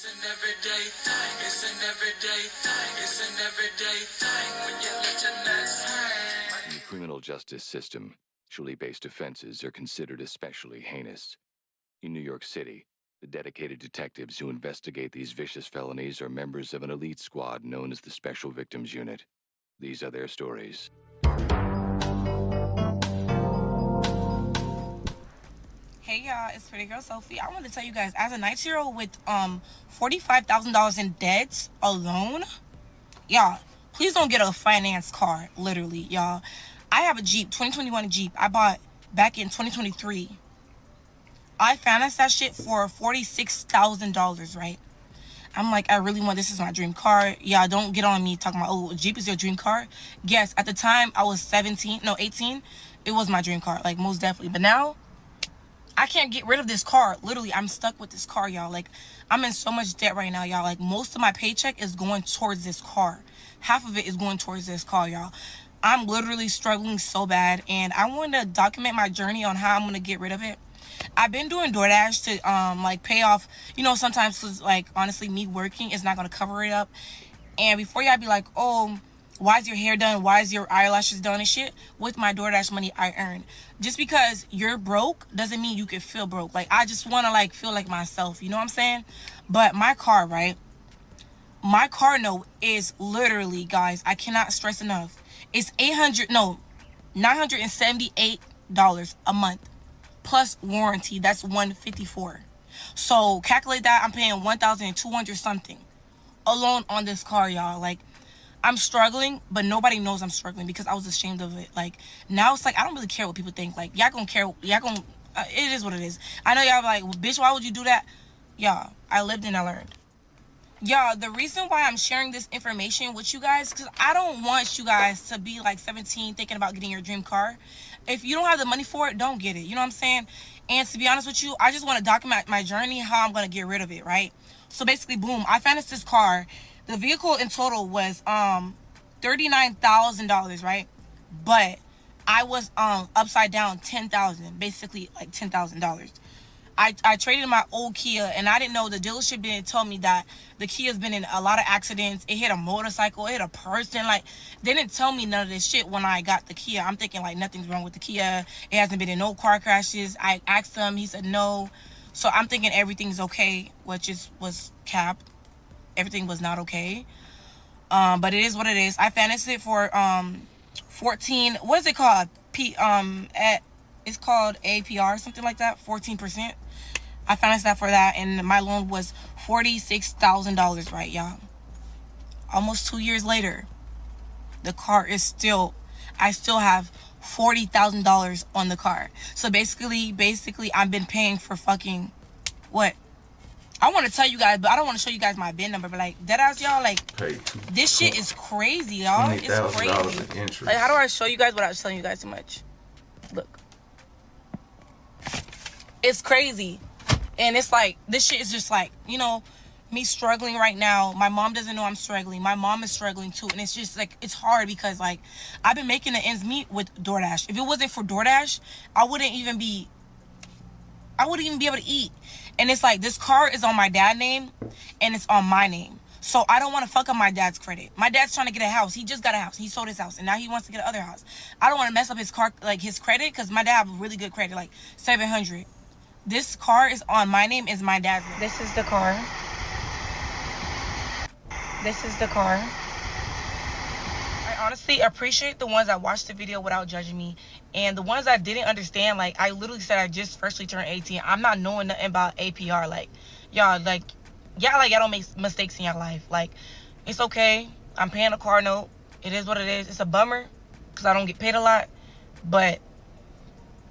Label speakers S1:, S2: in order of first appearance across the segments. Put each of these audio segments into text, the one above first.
S1: It's an everyday thing. It's an everyday thing. It's an everyday thing when you let your nuts hang.
S2: In the criminal justice system, sexually-based offenses are considered especially heinous. In New York City, the dedicated detectives who investigate these vicious felonies are members of an elite squad known as the Special Victims Unit. These are their stories.
S3: Hey y'all, it's Pretty Girl Sophie. I want to tell you guys, as a 19-year-old with $45,000 in debts alone, y'all, please don't get a finance car. Literally, y'all. I have a Jeep, 2021 Jeep. I bought back in 2023. I financed that shit for $46,000, right? I'm like, I really want, this is my dream car. Yeah, don't get on me talking about, oh, Jeep is your dream car. Yes, at the time I was 18. It was my dream car, like most definitely. But now I can't get rid of this car. Literally, I'm stuck with this car, y'all. Like, I'm in so much debt right now, y'all. Like, most of my paycheck is going towards this car. Half of it is going towards this car, y'all. I'm literally struggling so bad, and I want to document my journey on how I'm going to get rid of it. I've been doing DoorDash to, like, pay off, you know, sometimes, 'cause, like, honestly, me working is not going to cover it up. And before y'all be like, oh, why is your hair done? Why is your eyelashes done and shit? With my DoorDash money I earn. Just because you're broke doesn't mean you can feel broke. Like, I just want to, like, feel like myself. You know what I'm saying? But my car, right? My car note is literally, guys, I cannot stress enough. It's $978 a month. Plus warranty. That's $154. So, calculate that. I'm paying $1,200 something alone on this car, y'all. Like, I'm struggling, but nobody knows I'm struggling because I was ashamed of it. Like, now it's like, I don't really care what people think. Like, y'all gonna care. Y'all gonna, it is what it is. I know y'all like, well, bitch, why would you do that? Y'all, I lived and I learned. Y'all, the reason why I'm sharing this information with you guys, because I don't want you guys to be like 17 thinking about getting your dream car. If you don't have the money for it, don't get it. You know what I'm saying? And to be honest with you, I just want to document my journey, how I'm going to get rid of it, right? So basically, boom, I financed this car. The vehicle in total was $39,000, right? But I was upside down $10,000, basically like $10,000. I traded my old Kia, and I didn't know, the dealership didn't tell me that the Kia's been in a lot of accidents. It hit a motorcycle, it hit a person. Like, they didn't tell me none of this shit when I got the Kia. I'm thinking like nothing's wrong with the Kia. It hasn't been in no car crashes. I asked him, he said no. So I'm thinking everything's okay, which was cap. Everything was not okay. But it is what it is. I financed it for 14. What is it called? It's called APR, something like that. 14%. I financed that for that, and my loan was $46,000, right, y'all? Almost 2 years later, the car is still, I still have $40,000 on the car. So basically, I've been paying for fucking, what? I want to tell you guys, but I don't want to show you guys my VIN number. But like, deadass, y'all, like, this shit is crazy, y'all. It's crazy. Like, how do I show you guys without telling you guys too much? Look. It's crazy. And it's like, this shit is just like, you know, me struggling right now. My mom doesn't know I'm struggling. My mom is struggling too. And it's just like, it's hard because like, I've been making the ends meet with DoorDash. If it wasn't for DoorDash, I wouldn't even be able to eat. And it's like, this car is on my dad's name and it's on my name. So I don't want to fuck up my dad's credit. My dad's trying to get a house. He just got a house. He sold his house and now he wants to get another house. I don't want to mess up his car, like his credit, because my dad have really good credit, like 700. This car is on my name, is my dad's name. This is the car. This is the car. I honestly appreciate the ones that watched the video without judging me. And the ones that didn't understand, like, I literally said I just freshly turned 18. I'm not knowing nothing about APR. Like, y'all don't make mistakes in your life. Like, it's okay. I'm paying a car note. It is what it is. It's a bummer because I don't get paid a lot. But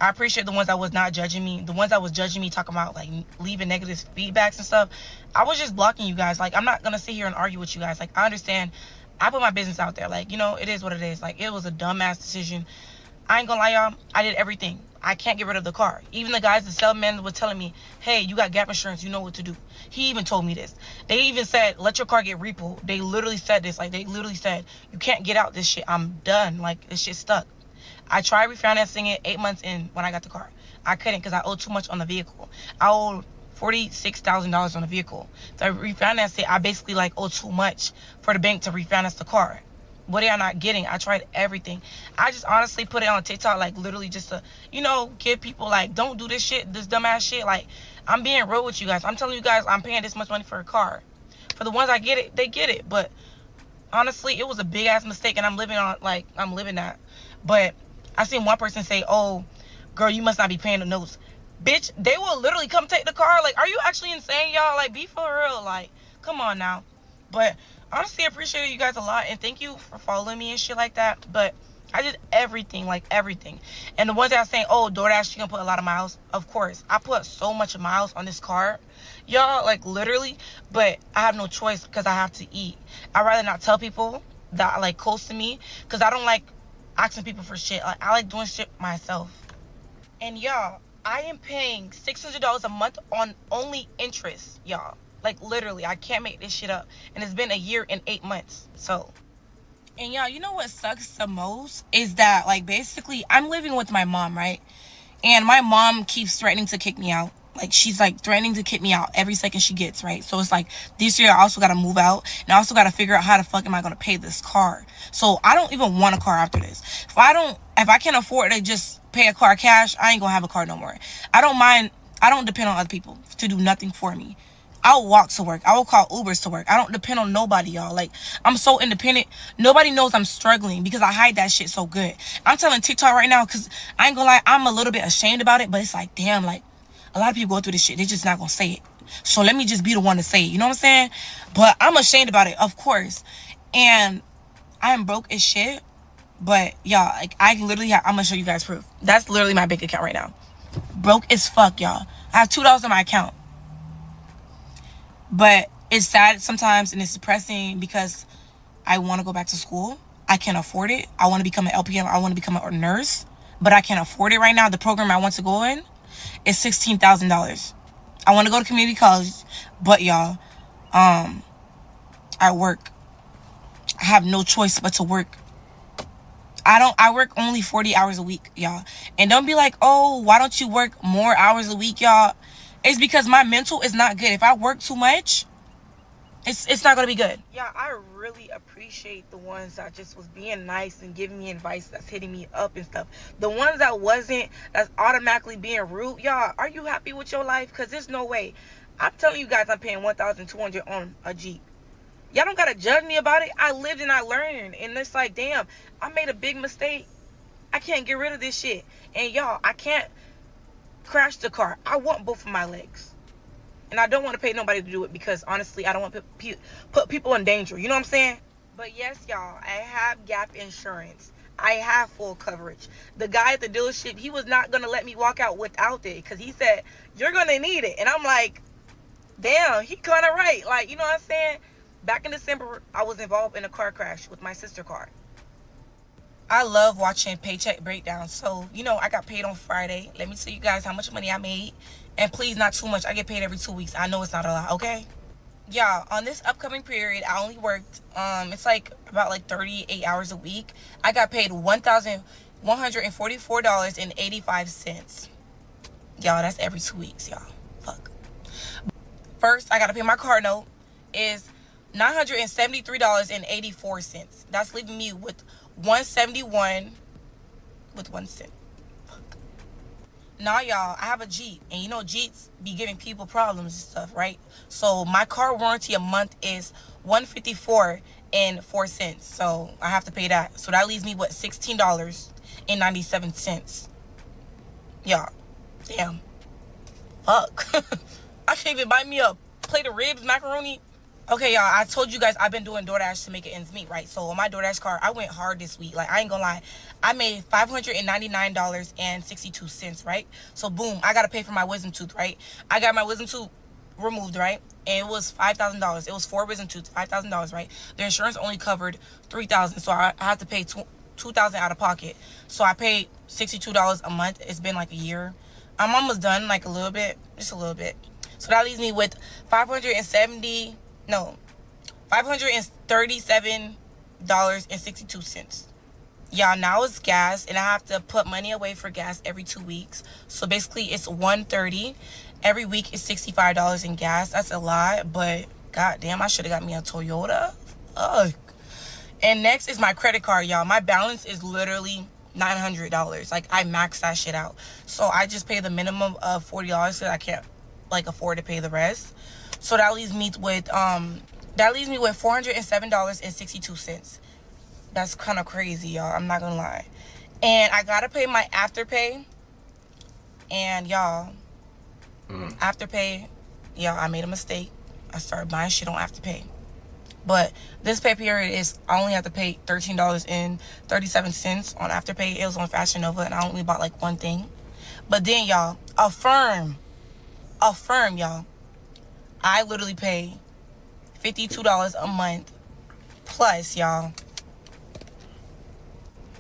S3: I appreciate the ones that was not judging me. The ones that was judging me, talking about, like, leaving negative feedbacks and stuff. I was just blocking you guys. Like, I'm not going to sit here and argue with you guys. Like, I understand. I put my business out there. Like, you know, it is what it is. Like, it was a dumbass decision. I ain't gonna lie, y'all. I did everything. I can't get rid of the car. Even the guys, the salesman was telling me, hey, you got gap insurance. You know what to do. He even told me this. They even said, let your car get repo. They literally said this. Like, they literally said, you can't get out this shit. I'm done. Like, this shit stuck. I tried refinancing it 8 months in when I got the car. I couldn't because I owed too much on the vehicle. I owed $46,000 on a vehicle. To refinance it, I basically like owe too much for the bank to refinance the car. What are y'all not getting? I tried everything. I just honestly put it on TikTok, like literally just to, give people like, don't do this shit, this dumbass shit. Like, I'm being real with you guys. I'm telling you guys, I'm paying this much money for a car. For the ones I get it, they get it. But honestly, it was a big ass mistake, and I'm living that. But I seen one person say, "Oh, girl, you must not be paying the notes." Bitch, they will literally come take the car. Like, are you actually insane, y'all? Like, be for real. Like, come on now. But honestly, I appreciate you guys a lot, and thank you for following me and shit like that. But I did everything, like everything. And the ones that are saying, "Oh, DoorDash, you gonna put a lot of miles." Of course, I put so much miles on this car, y'all, like literally. But I have no choice because I have to eat. I'd rather not tell people that are like close to me, because I don't like asking people for shit. Like, I like doing shit myself. And y'all, I am paying $600 a month on only interest, y'all. Like, literally, I can't make this shit up. And it's been a year and 8 months. So, and y'all, you know what sucks the most? Is that, like, basically, I'm living with my mom, right? And my mom keeps threatening to kick me out. Like, she's, like, threatening to kick me out every second she gets, right? So, it's like, this year I also got to move out. And I also got to figure out how the fuck am I going to pay this car. So, I don't even want a car after this. If I can't afford to just pay a car cash, I ain't going to have a car no more. I don't depend on other people to do nothing for me. I'll walk to work. I will call Ubers to work. I don't depend on nobody, y'all. Like, I'm so independent. Nobody knows I'm struggling because I hide that shit so good. I'm telling TikTok right now because I ain't gonna lie, I'm a little bit ashamed about it, but it's like, damn, like, a lot of people go through this shit. They're just not gonna say it. So let me just be the one to say it. You know what I'm saying? But I'm ashamed about it, of course. And I am broke as shit. But, y'all, like, I'm gonna show you guys proof. That's literally my bank account right now. Broke as fuck, y'all. I have $2 in my account. But it's sad sometimes, and it's depressing because I want to go back to school. I can't afford it. I want to become an LPN. I want to become a nurse, but I can't afford it right now. The program I want to go in is $16,000. I want to go to community college, but y'all, I work. I have no choice but to work. I work only 40 hours a week, y'all. And don't be like, "Oh, why don't you work more hours a week, y'all?" It's because my mental is not good. If I work too much, it's not gonna be good. Yeah, I really appreciate the ones that just was being nice and giving me advice, that's hitting me up and stuff. The ones that wasn't, that's automatically being rude. Y'all, are you happy with your life? Because there's no way. I'm telling you guys, I'm paying $1,200 on a Jeep. Y'all don't gotta judge me about it. I lived and I learned. And it's like, damn, I made a big mistake. I can't get rid of this shit. And y'all, I can't crash the car. I want both of my legs. And I don't want to pay nobody to do it because, honestly, I don't want to put people in danger. You know what I'm saying? But yes, y'all, I have gap insurance. I have full coverage. The guy at the dealership, he was not going to let me walk out without it because he said, "You're going to need it." And I'm like, damn, he kind of right. Like, you know what I'm saying? Back in December, I was involved in a car crash with my sister car. I love watching Paycheck breakdowns. So, I got paid on Friday. Let me tell you guys how much money I made. And please, not too much. I get paid every 2 weeks. I know it's not a lot, okay? Y'all, on this upcoming period, I only worked, it's like about like 38 hours a week. I got paid $1,144.85. Y'all, that's every 2 weeks, y'all. Fuck. First, I got to pay my car note. Is $973.84. That's leaving me with $171 with 1 cent. Fuck. Now, y'all, I have a Jeep, and Jeeps be giving people problems and stuff, right? So my car warranty a month is $154.04. So I have to pay that. So that leaves me with $16.97. Y'all, damn. Fuck. I can't even buy me a plate of ribs, macaroni. Okay, y'all, I told you guys I've been doing DoorDash to make it ends meet, right? So on my DoorDash card, I went hard this week. Like, I ain't gonna lie. I made $599.62, right? So, boom, I gotta pay for my wisdom tooth, right? I got my wisdom tooth removed, right? And it was $5,000. It was 4 wisdom tooth, $5,000, right? The insurance only covered $3,000, so I had to pay $2,000 out of pocket. So I paid $62 a month. It's been like a year. I'm almost done, like a little bit, just a little bit. So that leaves me with $537.62. Y'all, now it's gas, and I have to put money away for gas every 2 weeks. So basically, it's $130. Every week is $65 in gas. That's a lot, but goddamn, I should have got me a Toyota. Ugh. And next is my credit card, y'all. My balance is literally $900. Like, I maxed that shit out. So I just pay the minimum of $40 because I can't like afford to pay the rest. So that leaves me with $407.62. That's kind of crazy, y'all. I'm not gonna lie. And I gotta pay my Afterpay. And y'all, Afterpay, y'all, I made a mistake. I started buying shit on Afterpay. But this pay period is, I only have to pay $13.37 on Afterpay. It was on Fashion Nova, and I only bought like one thing. But then, y'all, Affirm, y'all. I literally pay $52 a month plus, y'all.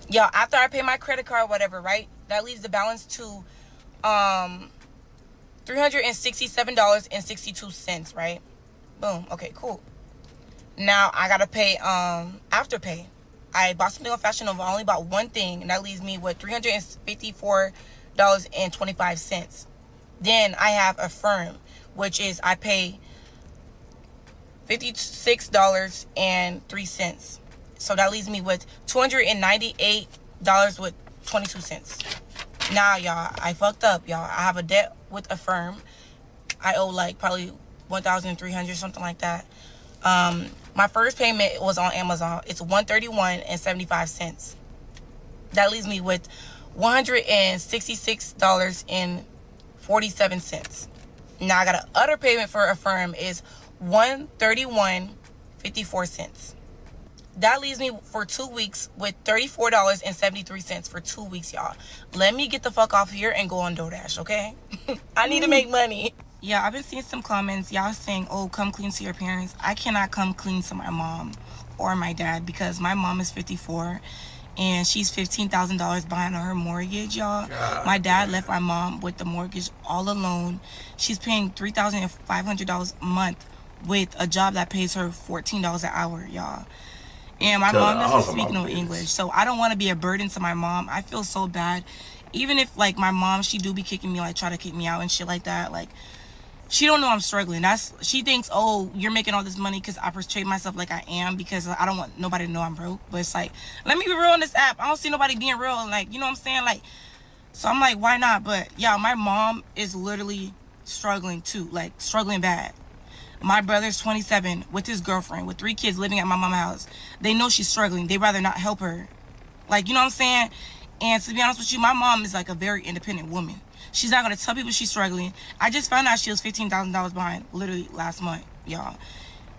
S3: Y'all, after I pay my credit card, whatever, right? That leaves the balance to $367.62, right? Boom. Okay, cool. Now I gotta pay Afterpay. I bought something on Fashion Nova. I only bought one thing, and that leaves me with $354.25. Then I have Affirm, which is I pay $56.03. So that leaves me with $298.22. Now, y'all, I fucked up, y'all. I have a debt with Affirm. I owe like probably $1,300, something like that. My first payment was on Amazon. It's $131.75. That leaves me with $166.47. Now I got an other payment for Affirm is $131.54. That leaves me for 2 weeks with $34.73 for 2 weeks, y'all. Let me get the fuck off here and go on DoorDash, okay? I need to make money. Yeah, I've been seeing some comments. Y'all saying, oh, come clean to your parents. I cannot come clean to my mom or my dad because my mom is 54 and she's $15,000 behind on her mortgage, y'all. My dad left my mom with the mortgage all alone. She's paying $3,500 a month with a job that pays her $14 an hour, y'all. And my mom doesn't speak no English, so I don't want to be a burden to my mom. I feel so bad. Even if, like, my mom, she do be kicking me, like, try to kick me out and shit like that. Like, she don't know I'm struggling. She thinks, oh, you're making all this money because I portray myself like I am because I don't want nobody to know I'm broke. But it's like, let me be real on this app. I don't see nobody being real. Like, you know what I'm saying? Like, so I'm like, why not? But, yeah, my mom is literally struggling, too. Like, struggling bad. My brother's 27 with his girlfriend, with 3 kids living at my mom's house. They know she's struggling. They'd rather not help her. Like, you know what I'm saying? And to be honest with you, my mom is like a very independent woman. She's not going to tell people she's struggling. I just found out she was $15,000 behind literally last month, y'all.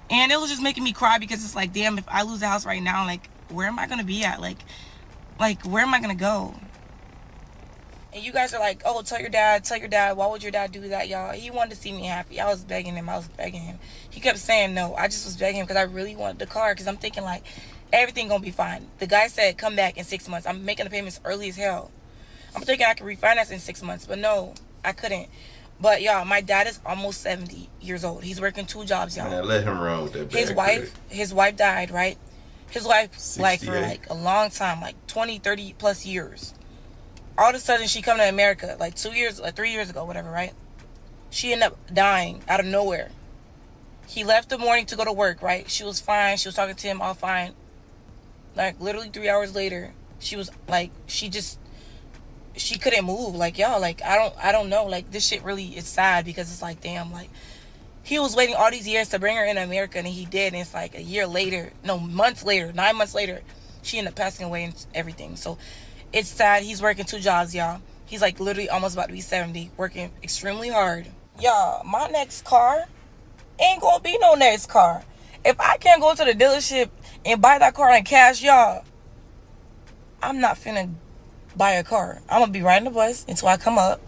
S3: And it was just making me cry because it's like, damn, if I lose the house right now, like, where am I going to be at? Like, where am I going to go? And you guys are like, oh, tell your dad. Why would your dad do that, y'all? He wanted to see me happy. I was begging him. He kept saying no. I just was begging him because I really wanted the car because I'm thinking, like, everything going to be fine. The guy said, come back in 6 months. I'm making the payments early as hell. I'm thinking I could refinance in 6 months, but no, I couldn't. But, y'all, my dad is almost 70 years old. He's working 2 jobs, y'all.
S4: Man, let him run with that
S3: His wife died, right? His wife,
S4: 68.
S3: like, for, like, a long time, like 20, 30 plus years. All of a sudden, she come to America, like 3 years ago, whatever, right? She ended up dying out of nowhere. He left the morning to go to work, right? She was fine. She was talking to him, all fine. Like, literally 3 hours later, she was, like, she couldn't move. Like, y'all, like, I don't know. Like, this shit really is sad because it's like, damn, like, he was waiting all these years to bring her in America, and he did, and it's like a year later, 9 months later, she ended up passing away and everything. So, it's sad. He's working 2 jobs, y'all. He's, like, literally almost about to be 70, working extremely hard. Y'all, my next car ain't gonna be no next car. If I can't go to the dealership and buy that car in cash, y'all, I'm not finna buy a car. I'm gonna be riding the bus until I come up.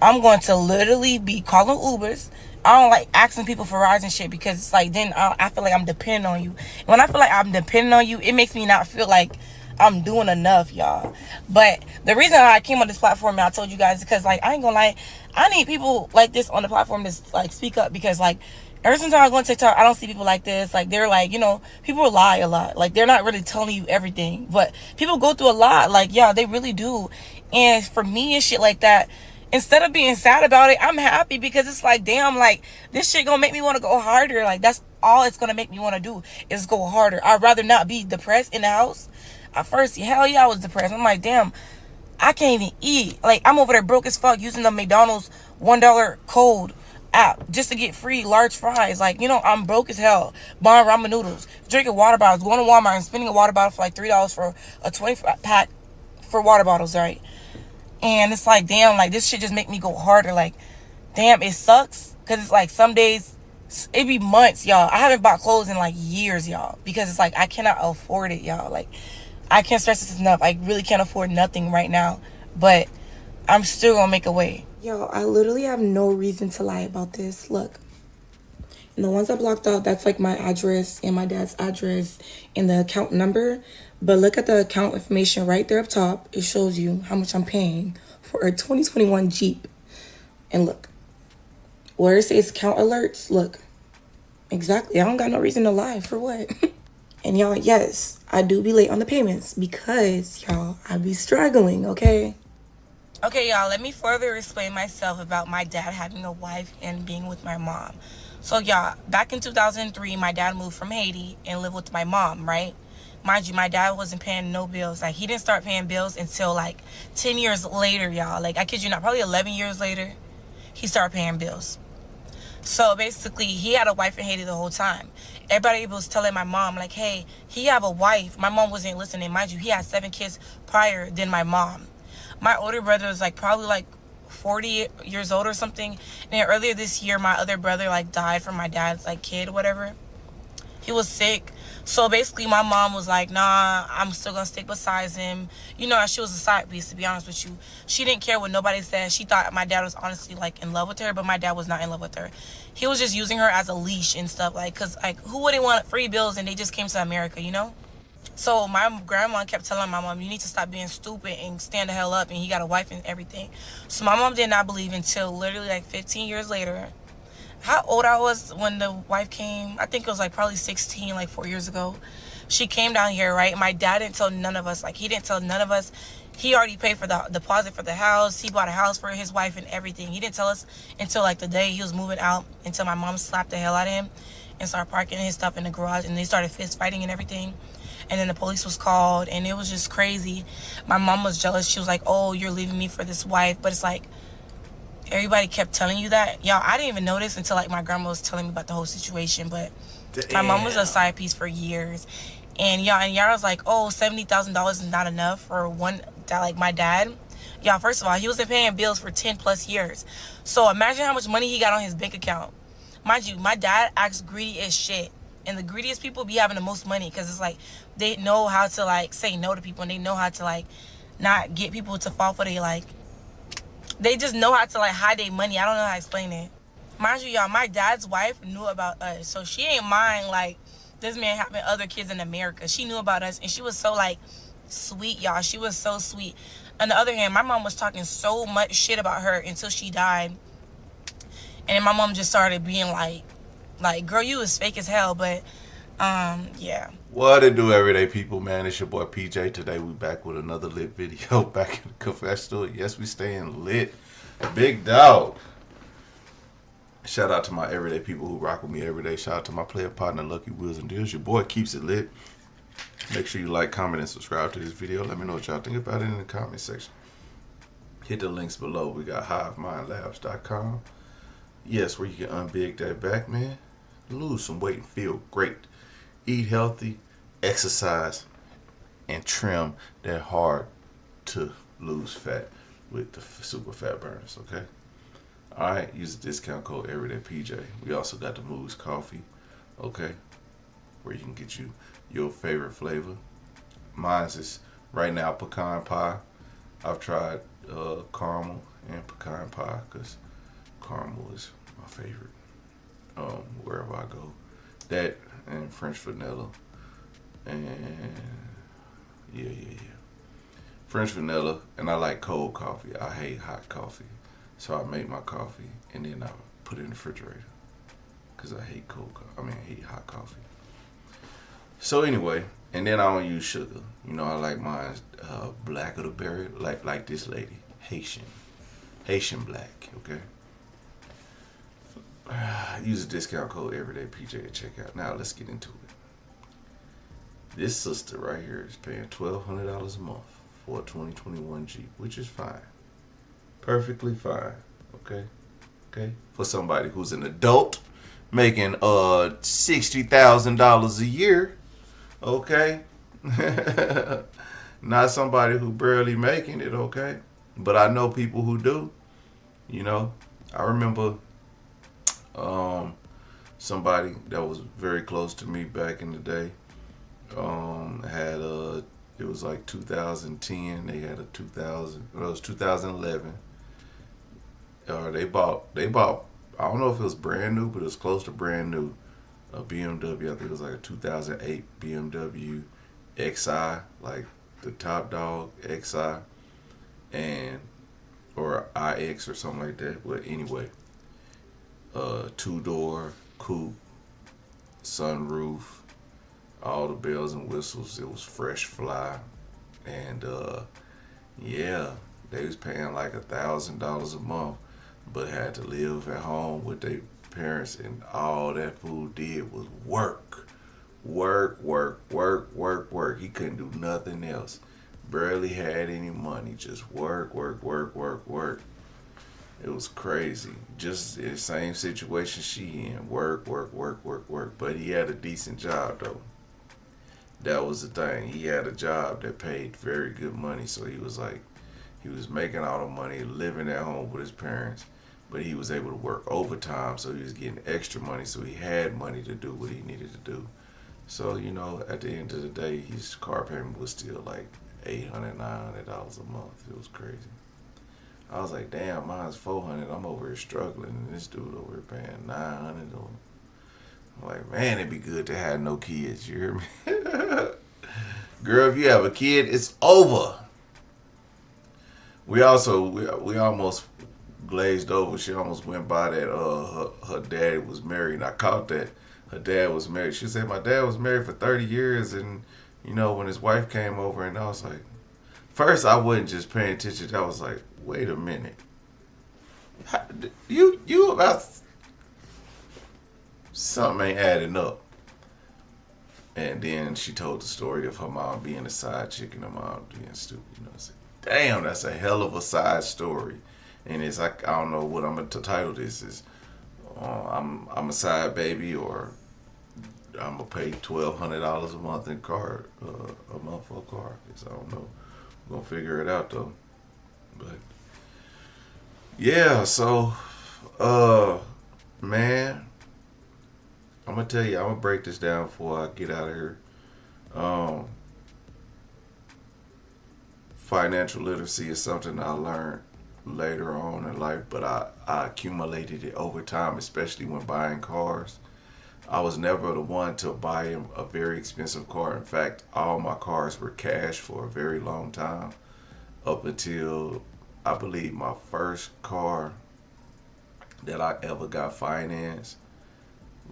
S3: I'm going to literally be calling Ubers. I don't like asking people for rides and shit because it's like then I feel like I'm depending on you. And when I feel like I'm depending on you, it makes me not feel like I'm doing enough, y'all. But the reason I came on this platform and I told you guys is because, like, I ain't gonna lie, I need people like this on the platform to, like, speak up because, like, ever since I go on TikTok, I don't see people like this. Like, they're like, you know, people lie a lot. Like, they're not really telling you everything. But people go through a lot. Like, yeah, they really do. And for me and shit like that, instead of being sad about it, I'm happy because it's like, damn, like, this shit gonna make me want to go harder. Like, that's all it's gonna make me want to do is go harder. I'd rather not be depressed in the house. At first, hell yeah, I was depressed. I'm like, damn, I can't even eat. Like, I'm over there broke as fuck using the McDonald's $1 code app just to get free large fries. Like, you know, I'm broke as hell. Buying ramen noodles, drinking water bottles, going to Walmart and spending a water bottle for like $3 for a 20 pack for water bottles, right? And it's like, damn, like, this shit just make me go harder. Like, damn, it sucks. Because it's like some days, it be months, y'all. I haven't bought clothes in like years, y'all. Because it's like, I cannot afford it, y'all. Like, I can't stress this enough. I really can't afford nothing right now. But I'm still going to make a way. Yo, I literally have no reason to lie about this. Look. And the ones I blocked out, that's like my address and my dad's address and the account number. But look at the account information right there up top. It shows you how much I'm paying for a 2021 Jeep. And look, where it says count alerts, look. Exactly. I don't got no reason to lie. For what? And y'all, yes, I do be late on the payments because, y'all, I be struggling, okay? Okay, y'all, let me further explain myself about my dad having a wife and being with my mom. So, y'all, back in 2003, my dad moved from Haiti and lived with my mom, right? Mind you, my dad wasn't paying no bills. Like, he didn't start paying bills until, like, 10 years later, y'all. Like, I kid you not, probably 11 years later, he started paying bills. So, basically, he had a wife in Haiti the whole time. Everybody was telling my mom, like, hey, he have a wife. My mom wasn't listening. Mind you, he had 7 kids prior than my mom. My older brother was, like, probably, like, 40 years old or something. And then earlier this year, my other brother, like, died from my dad's, like, kid or whatever. He was sick. So basically my mom was like, nah, I'm still gonna stick beside him. You know, she was a side piece, to be honest with you. She didn't care what nobody said. She thought my dad was honestly, like, in love with her, but my dad was not in love with her. He was just using her as a leash and stuff, like, because, like, who wouldn't want free bills and they just came to America, you know? So my grandma kept telling my mom, you need to stop being stupid and stand the hell up, and he got a wife and everything. So my mom did not believe until literally like 15 years later. How old I was when the wife came, I think it was like probably 16, like 4 years ago. She came down here, right? My dad didn't tell none of us. Like, he didn't tell none of us. He already paid for the deposit for the house. He bought a house for his wife and everything. He didn't tell us until like the day he was moving out, until my mom slapped the hell out of him and started parking his stuff in the garage, and they started fist fighting and everything. And then the police was called, and it was just crazy. My mom was jealous. She was like, oh, you're leaving me for this wife. But it's like, everybody kept telling you that. Y'all, I didn't even notice until, like, my grandma was telling me about the whole situation. But my mom was a side piece for years. And y'all was like, oh, $70,000 is not enough for one, like, my dad. Y'all, first of all, he wasn't paying bills for 10 plus years. So imagine how much money he got on his bank account. Mind you, my dad acts greedy as shit. And the greediest people be having the most money, because it's like they know how to, like, say no to people, and they know how to, like, not get people to fall for they, like, they just know how to, like, hide their money. I don't know how to explain it. Mind you, y'all, my dad's wife knew about us, so she ain't mind, like, this man having other kids in America. She knew about us, and she was so, like, sweet, y'all. She was so sweet. On the other hand, my mom was talking so much shit about her until she died, and then my mom just started being like, girl, you was fake as hell. But yeah.
S4: What it do, everyday people, man? It's your boy PJ. Today we back with another lit video. Back in the confessional. Yes, we staying lit. Big dog. Shout out to my everyday people who rock with me every day. Shout out to my player partner, Lucky Wheels and Deals. Your boy keeps it lit. Make sure you like, comment, and subscribe to this video. Let me know what y'all think about it in the comment section. Hit the links below. We got HiveMindLabs.com. Yes, where you can unbig that back, man. Lose some weight and feel great. Eat healthy, exercise, and trim that hard to lose fat with the super fat burners, okay? Alright, use the discount code everydaypj. We also got the Moose Coffee, okay? Where you can get you your favorite flavor. Mine's is right now pecan pie. I've tried caramel and pecan pie because caramel is my favorite. Wherever I go, that and French vanilla, and yeah, French vanilla. And I like cold coffee. I hate hot coffee, so I make my coffee and then I put it in the refrigerator because I hate I hate hot coffee. So anyway, and then I don't use sugar. You know, I like mine black of the berry, like this lady, Haitian. Haitian black, okay? Use a discount code everydaypj at checkout. Now let's get into it. This sister right here is paying $1,200 a month for a 2021 Jeep, which is fine. Perfectly fine. Okay? Okay? For somebody who's an adult making $60,000 a year. Okay? Not somebody who barely making it, okay? But I know people who do. You know, I remember somebody that was very close to me back in the day had it was like 2010. They had a 2000. Well, it was 2011. They bought. I don't know if it was brand new, but it was close to brand new. A BMW. I think it was like a 2008 BMW XI, like the top dog XI, and or IX or something like that. But anyway, 2-door coupe, sunroof, all the bells and whistles. It was fresh fly, and yeah, they was paying like $1,000 a month, but had to live at home with their parents, and all that fool did was work. He couldn't do nothing else. Barely had any money. Just work. It was crazy. Just the same situation she in. Work. But he had a decent job though. That was the thing. He had a job that paid very good money. So he was making all the money, living at home with his parents. But he was able to work overtime, so he was getting extra money. So he had money to do what he needed to do. So, you know, at the end of the day, his car payment was still like $800, $900 a month. It was crazy. I was like, damn, mine's $400. I'm over here struggling, and this dude over here paying $900. I'm like, man, it'd be good to have no kids. You hear me? Girl, if you have a kid, it's over. We almost glazed over. She almost went by that her dad was married. And I caught that. Her dad was married. She said my dad was married for 30 years, and you know, when his wife came over, and I was like, first I wasn't just paying attention. I was like, wait a minute, you about something ain't adding up. And then she told the story of her mom being a side chick and her mom being stupid. You know, I said, damn, that's a hell of a side story. And it's like, I don't know what I'm gonna title this. Is I'm a side baby, or I'm gonna pay $1,200 a month in car a month for a car. I don't know. We're gonna figure it out though. But yeah, so man, I'm gonna tell you. I'm gonna break this down before I get out of here. Financial literacy is something I learned later on in life, but I accumulated it over time, especially when buying cars. I was never the one to buy a very expensive car. In fact, all my cars were cash for a very long time, up until I believe my first car that I ever got financed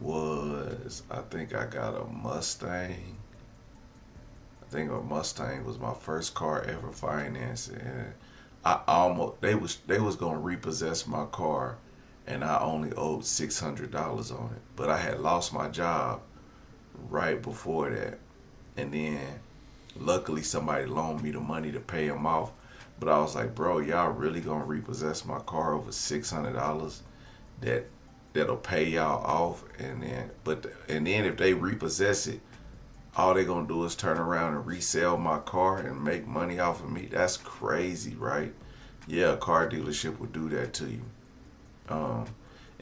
S4: was, I think I got a Mustang. I think a Mustang was my first car ever financed, and they was gonna repossess my car, and I only owed $600 on it. But I had lost my job right before that, and then luckily somebody loaned me the money to pay him off. But I was like, bro, y'all really gonna repossess my car over $600? That'll pay y'all off, and then if they repossess it, all they gonna do is turn around and resell my car and make money off of me. That's crazy, right? Yeah, a car dealership would do that to you. And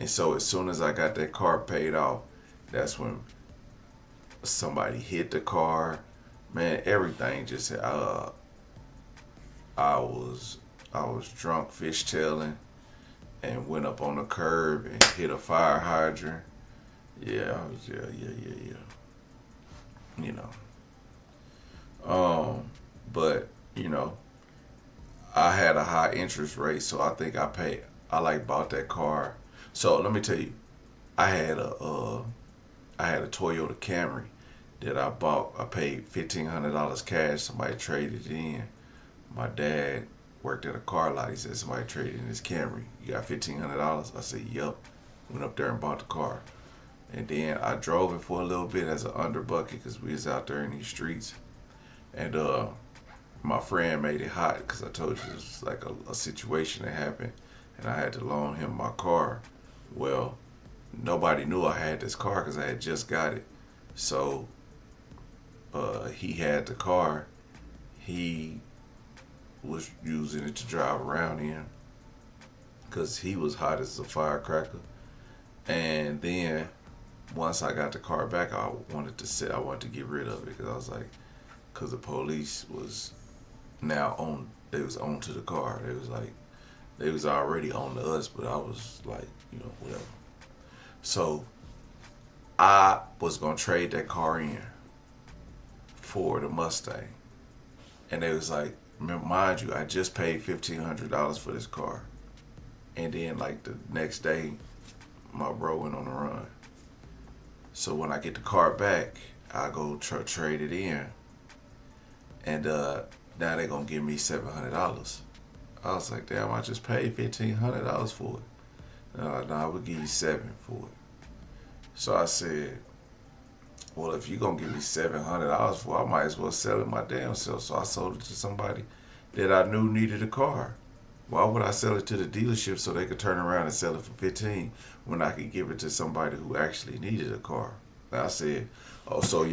S4: so as soon as I got that car paid off, that's when somebody hit the car. Man, everything just I was drunk fishtailing and went up on the curb and hit a fire hydrant. Yeah, yeah. You know. But, you know, I had a high interest rate, so I think I bought that car. So let me tell you, I had a Toyota Camry that I bought. I paid $1,500 cash. Somebody traded it in. My dad worked at a car lot. He said somebody traded in his Camry. You got $1,500? I said, yup. Went up there and bought the car. And then I drove it for a little bit as an underbucket because we was out there in these streets. And my friend made it hot because I told you it was like a situation that happened. And I had to loan him my car. Well, nobody knew I had this car because I had just got it. So he had the car. He was using it to drive around in because he was hot as a firecracker. And then once I got the car back, I wanted to get rid of it because I was like, because the police was now on, they was on to the car. They was like, they was already on to us, but I was like, whatever. So I was gonna trade that car in for the Mustang. And they was like, mind you, I just paid $1,500 for this car. And then like the next day, my bro went on the run. So when I get the car back, I go trade it in. And now they gonna give me $700. I was like, damn, I just paid $1,500 for it. No, I would give you $700 for it. So I said, well, if you gonna give me $700 for it, I might as well sell it my damn self. So I sold it to somebody that I knew needed a car. Why would I sell it to the dealership so they could turn around and sell it for $15 when I could give it to somebody who actually needed a car? And I said, oh, so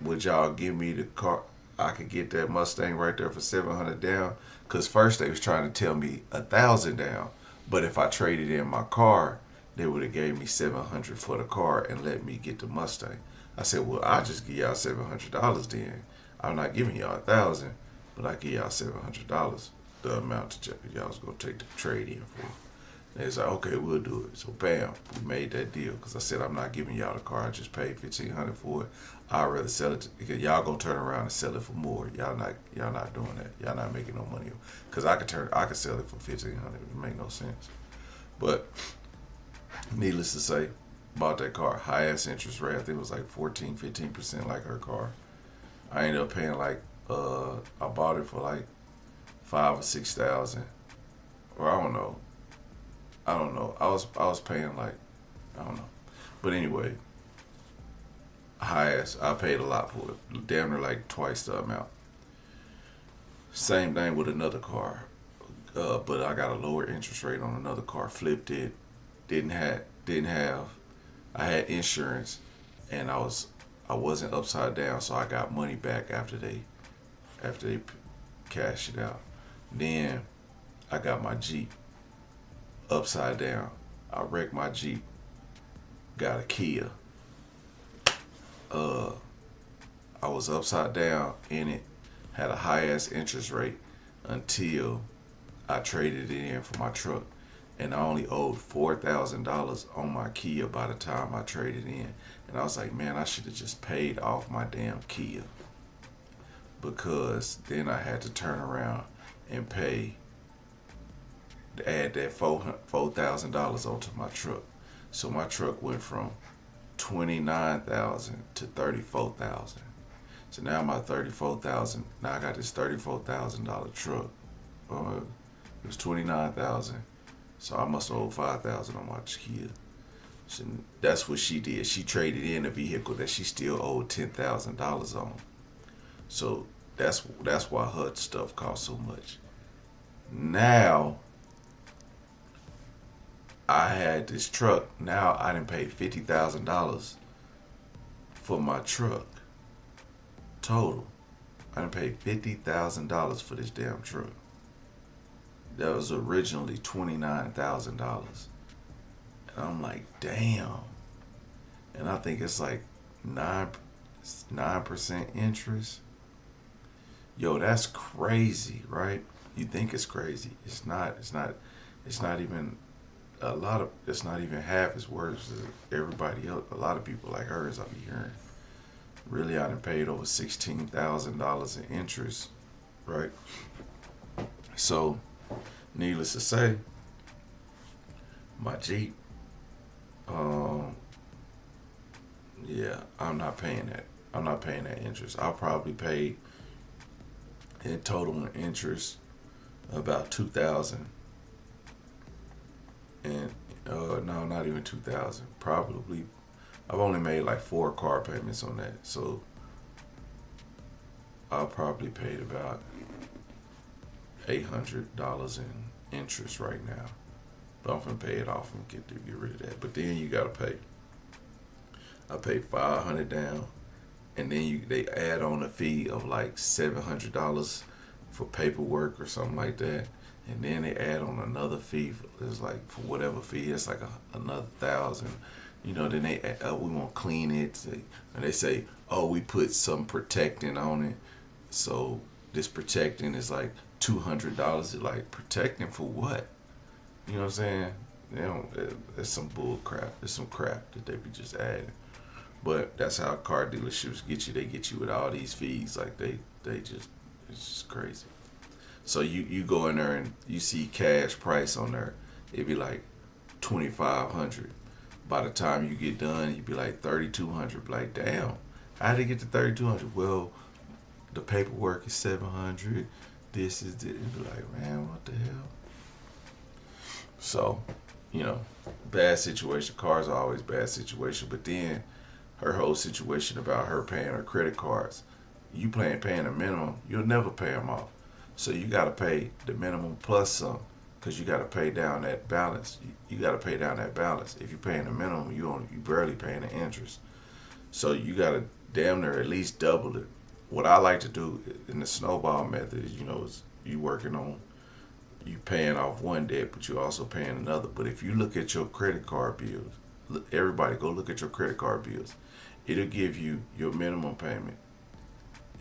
S4: would y'all give me the car? I could get that Mustang right there for $700 down. Cause first they was trying to tell me $1,000 down, but if I traded in my car, they would have gave me $700 for the car and let me get the Mustang. I said, well, I'll just give y'all $700 then. I'm not giving y'all $1,000, but I give y'all $700, the amount that y'all was gonna take the trade in for. And they was like, okay, we'll do it. So bam, we made that deal. Cause I said, I'm not giving y'all the car. I just paid $1,500 for it. I'd rather sell it because y'all gonna turn around and sell it for more. Y'all not doing that. Y'all not making no money. Cause I could sell it for $1,500. It make no sense. But needless to say, bought that car, high ass interest rate. I think it was like 14-15% like her car. I ended up paying like I bought it for like $5,000 or $6,000, or I don't know. I was paying like, I don't know. But anyway, high ass. I paid a lot for it, damn near like twice the amount. Same thing with another car, but I got a lower interest rate on another car. Flipped it. Didn't have. I had insurance, and I wasn't upside down, so I got money back after they cashed it out. Then I got my Jeep upside down. I wrecked my Jeep. Got a Kia. I was upside down in it. Had a high ass interest rate until I traded it in for my truck. And I only owed $4,000 on my Kia by the time I traded in. And I was like, man, I should have just paid off my damn Kia. Because then I had to turn around and add that $4,000 onto my truck. So my truck went from $29,000 to $34,000. So now my $34,000. Now I got this $34,000 truck. It was $29,000. So I must have owed $5,000 on my Kia. So that's what she did. She traded in a vehicle that she still owed $10,000 on. So that's why her stuff cost so much. Now I had this truck. Now I done paid $50,000 for my truck. Total. I done paid $50,000 for this damn truck. That was originally $29,000. And I'm like, damn. And I think it's like 9% interest. Yo, that's crazy, right? You think it's crazy. It's not even it's not even half as worse as everybody else. A lot of people like hers I be hearing. Really, I done paid over $16,000 in interest, right? So, needless to say, my Jeep, yeah, I'm not paying that. I'm not paying that interest. I'll probably pay in total in interest about 2,000, and no, not even 2,000. Probably, I've only made like 4 car payments on that, so I'll probably paid about $800 in interest right now. But I'm gonna pay it off and get rid of that. But then you gotta pay. I paid $500 down, and then they add on a fee of like $700 for paperwork or something like that, and then they add on another fee. It's like for whatever fee, it's like another 1,000. Then they we want to clean it, and they say, oh, we put some protectant on it, so this protectant is like $200. Like, protectant for what? You know what I'm saying? They don't. It's some bull crap. It's some crap that they be just adding. But that's how car dealerships get you. They get you with all these fees. Like they just, it's just crazy. So you go in there and you see cash price on there. It'd be like 2,500. By the time you get done, you'd be like 3,200. Like, damn, how did they get to 3,200? Well, the paperwork is 700. This is the. It'd be like, man, what the hell? So, bad situation. Cars are always bad situation. But then her whole situation about her paying her credit cards. You paying a minimum, you'll never pay them off. So you got to pay the minimum plus some, because you got to pay down that balance. You got to pay down that balance. If you're paying the minimum, you barely paying the interest. So you got to damn near at least double it. What I like to do in the snowball method is, is you paying off one debt, but you're also paying another. But if you look at your credit card bills, everybody go look at your credit card bills. It'll give you your minimum payment.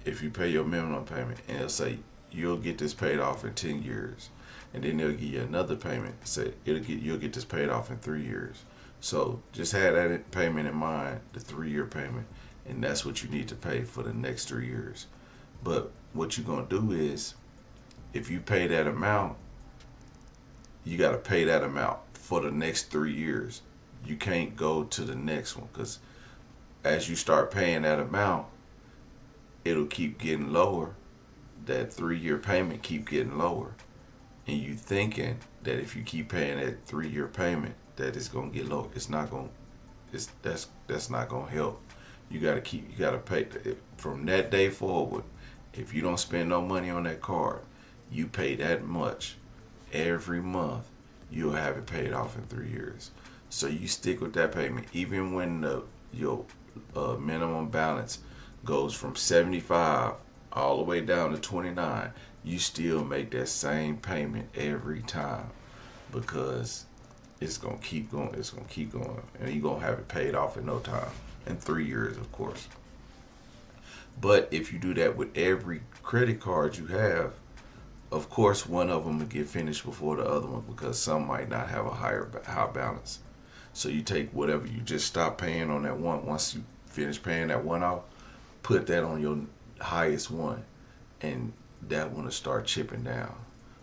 S4: If you pay your minimum payment, and it'll say you'll get this paid off in 10 years. And then they'll give you another payment. Say you'll get this paid off in 3 years. So just have that payment in mind, the 3-year payment, and that's what you need to pay for the next 3 years. But what you're gonna do is, if you pay that amount, you got to pay that amount for the next 3 years. You can't go to the next one, because as you start paying that amount, it'll keep getting lower. That 3-year payment keep getting lower, and you thinking that if you keep paying that 3-year payment, that it's gonna get low. It's not gonna. That's not gonna help. You gotta pay from that day forward. If you don't spend no money on that card, you pay that much every month. You'll have it paid off in 3 years. So you stick with that payment, even when your minimum balance goes from 75 all the way down to 29. You still make that same payment every time, because it's gonna keep going. It's gonna keep going, and you're gonna have it paid off in no time. In 3 years, of course. But if you do that with every credit card you have, of course, one of them will get finished before the other one, because some might not have a high balance. So you take whatever you just stop paying on that one. Once you finish paying that one off, put that on your highest one, and that one will start chipping down.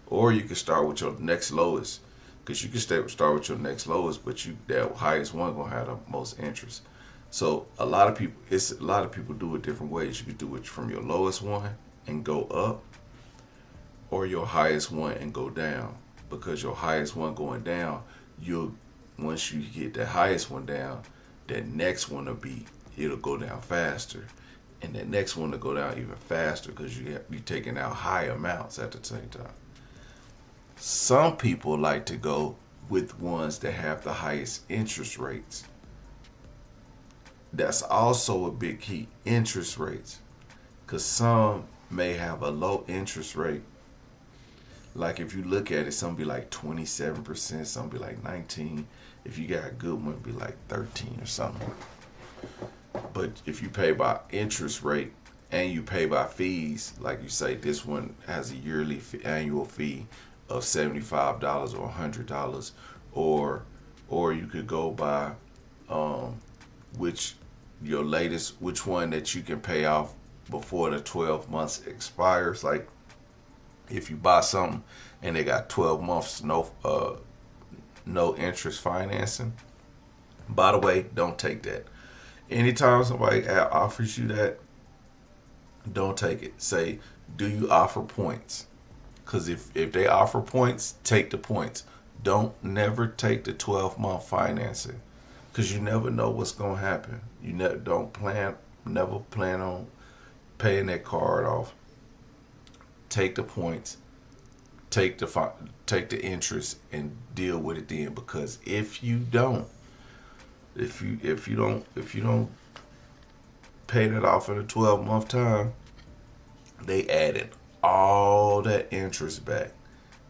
S4: Or you can start with your next lowest, because you can start with your next lowest, but that highest one gonna have the most interest. So a lot of people do it different ways. You can do it from your lowest one and go up, or your highest one and go down. Because your highest one going down, once you get the highest one down, that next one it'll go down faster, and that next one will go down even faster, because you're taking out high amounts at the same time. Some people like to go with ones that have the highest interest rates. That's also a big key, interest rates, because some may have a low interest rate. Like, if you look at it, some be like 27%, some be like 19%. If you got a good one, be like 13 or something. But if you pay by interest rate and you pay by fees, like you say, this one has a annual fee of $75 or $100, or you could go by which one that you can pay off before the 12 months expires. Like, if you buy something and they got 12 months no interest financing, by the way, don't take that. Anytime somebody offers you that, don't take it. Say, do you offer points? Because if they offer points, take the points. Don't never take the 12-month financing, because you never know what's gonna happen. You never plan on paying that card off. Take the points, take the interest, and deal with it then. Because if you don't pay that off in a 12-month time, they added all that interest back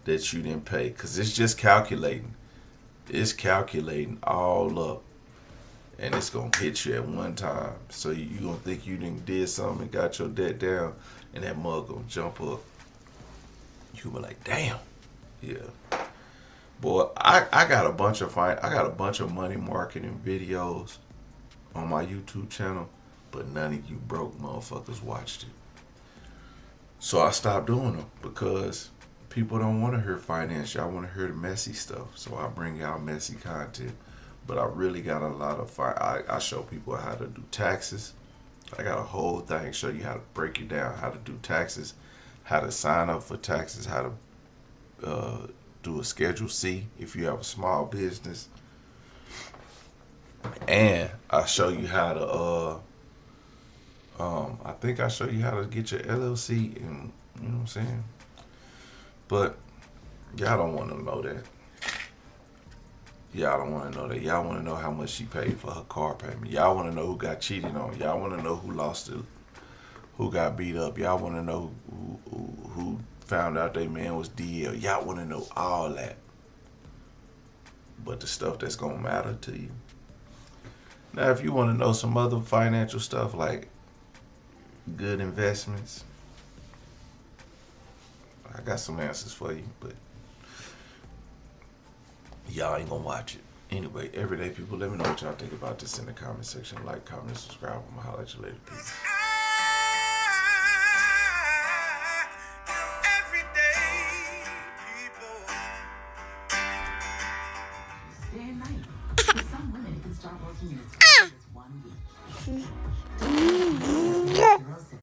S4: that you didn't pay, because it's just calculating. It's calculating all up, and it's gonna hit you at one time. So you gonna think you did something and got your debt down, and that mug gonna jump up. You be like, damn, yeah. Boy, I got a bunch of money marketing videos on my YouTube channel, but none of you broke motherfuckers watched it. So I stopped doing them, because people don't want to hear finance. Y'all want to hear the messy stuff. So I bring out messy content. But I really got a lot of I show people how to do taxes. I got a whole thing show you how to break it down, how to do taxes, how to sign up for taxes, how to do a Schedule C if you have a small business. And I show you how to I think I show you how to get your LLC, and you know what I'm saying? But y'all don't want to know that. Y'all don't want to know that. Y'all want to know how much she paid for her car payment. Y'all want to know who got cheated on. Y'all want to know who lost it, who got beat up. Y'all want to know who found out their man was DL. Y'all want to know all that. But the stuff that's going to matter to you. Now, if you want to know some other financial stuff like good investments, I got some answers for you, but y'all ain't gonna watch it. Anyway, everyday people, let me know what y'all think about this in the comment section. Like, comment, subscribe. I'm gonna holler at you later. Peace.
S1: Day and night. For some women, it can start working in as quick as 1 week.